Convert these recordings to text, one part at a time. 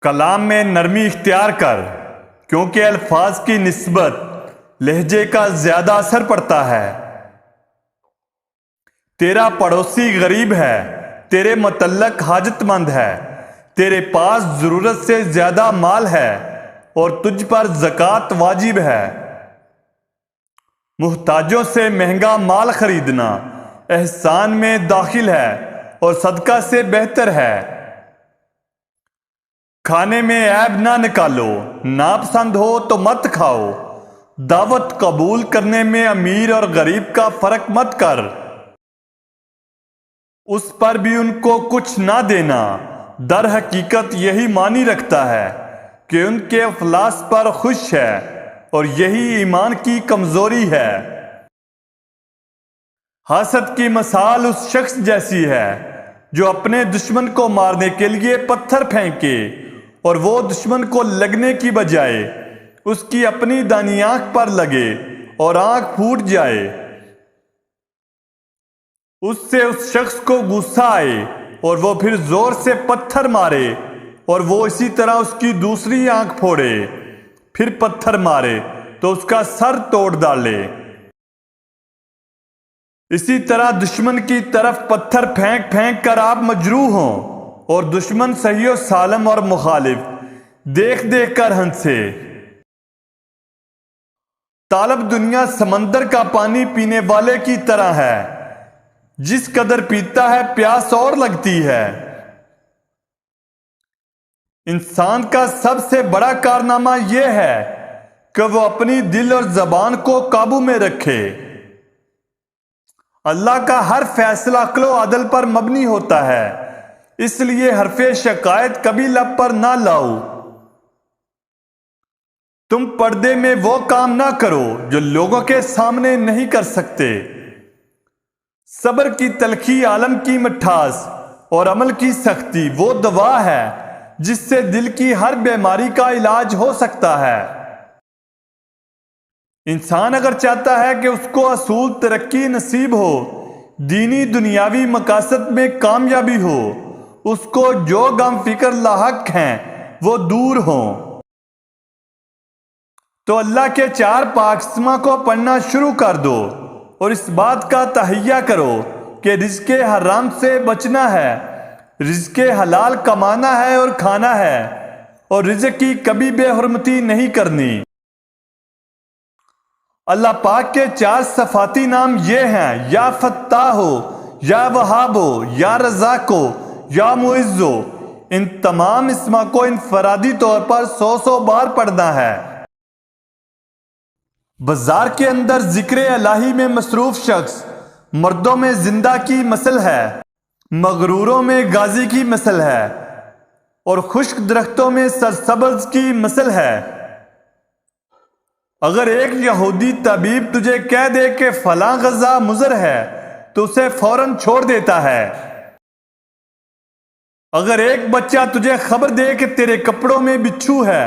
کلام میں نرمی اختیار کر، کیونکہ الفاظ کی نسبت لہجے کا زیادہ اثر پڑتا ہے۔ تیرا پڑوسی غریب ہے، تیرے متعلق حاجت مند ہے، تیرے پاس ضرورت سے زیادہ مال ہے اور تجھ پر زکوٰۃ واجب ہے۔ محتاجوں سے مہنگا مال خریدنا احسان میں داخل ہے اور صدقہ سے بہتر ہے۔ کھانے میں عیب نہ نکالو، ناپسند ہو تو مت کھاؤ۔ دعوت قبول کرنے میں امیر اور غریب کا فرق مت کر۔ اس پر بھی ان کو کچھ نہ دینا در حقیقت یہی معنی رکھتا ہے کہ ان کے افلاس پر خوش ہے، اور یہی ایمان کی کمزوری ہے۔ حسد کی مثال اس شخص جیسی ہے جو اپنے دشمن کو مارنے کے لیے پتھر پھینکے اور وہ دشمن کو لگنے کی بجائے اس کی اپنی دائیں آنکھ پر لگے اور آنکھ پھوٹ جائے۔ اس سے اس شخص کو غصہ آئے اور وہ پھر زور سے پتھر مارے اور وہ اسی طرح اس کی دوسری آنکھ پھوڑے، پھر پتھر مارے تو اس کا سر توڑ ڈالے۔ اسی طرح دشمن کی طرف پتھر پھینک پھینک کر آپ مجروح ہوں اور دشمن صحیح و سالم اور مخالف دیکھ دیکھ کر ہنسے۔ طالب دنیا سمندر کا پانی پینے والے کی طرح ہے، جس قدر پیتا ہے پیاس اور لگتی ہے۔ انسان کا سب سے بڑا کارنامہ یہ ہے کہ وہ اپنی دل اور زبان کو قابو میں رکھے۔ اللہ کا ہر فیصلہ عقل و عدل پر مبنی ہوتا ہے، اس لیے حرف شکایت کبھی لب پر نہ لاؤ۔ تم پردے میں وہ کام نہ کرو جو لوگوں کے سامنے نہیں کر سکتے۔ صبر کی تلخی عالم کی مٹھاس اور عمل کی سختی وہ دوا ہے جس سے دل کی ہر بیماری کا علاج ہو سکتا ہے۔ انسان اگر چاہتا ہے کہ اس کو اصول ترقی نصیب ہو، دینی دنیاوی مقاصد میں کامیابی ہو، اس کو جو غم فکر لاحق ہیں وہ دور ہوں، تو اللہ کے 4 پاک اسما کو پڑھنا شروع کر دو اور اس بات کا تہیہ کرو کہ رزق حرام سے بچنا ہے، رزق حلال کمانا ہے اور کھانا ہے، اور رزق کی کبھی بے حرمتی نہیں کرنی۔ اللہ پاک کے 4 صفاتی نام یہ ہیں: یا فتاح ہو، یا وہاب ہو، یا رزاق ہو، یا معز ہو۔ ان تمام اسما کو انفرادی طور پر 100 بار پڑھنا ہے۔ بازار کے اندر ذکر الہی میں مصروف شخص مردوں میں زندہ کی مثل ہے، مغروروں میں غازی کی مثل ہے، اور خشک درختوں میں سرسبز کی مثل ہے۔ اگر ایک یہودی طبیب تجھے کہہ دے کہ فلاں غذا مضر ہے تو اسے فوراً چھوڑ دیتا ہے۔ اگر ایک بچہ تجھے خبر دے کہ تیرے کپڑوں میں بچھو ہے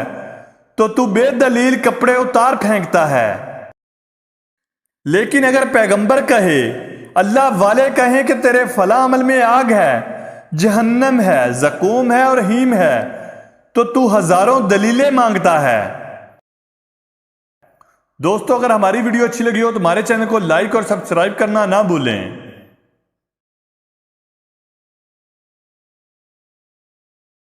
تو بے دلیل کپڑے اتار پھینکتا ہے۔ لیکن اگر پیغمبر کہے، اللہ والے کہیں کہ تیرے فلاں عمل میں آگ ہے، جہنم ہے، زقوم ہے اور ہیم ہے، تو ہزاروں دلیلیں مانگتا ہے۔ دوستو، اگر ہماری ویڈیو اچھی لگی ہو تو ہمارے چینل کو لائک اور سبسکرائب کرنا نہ بھولیں۔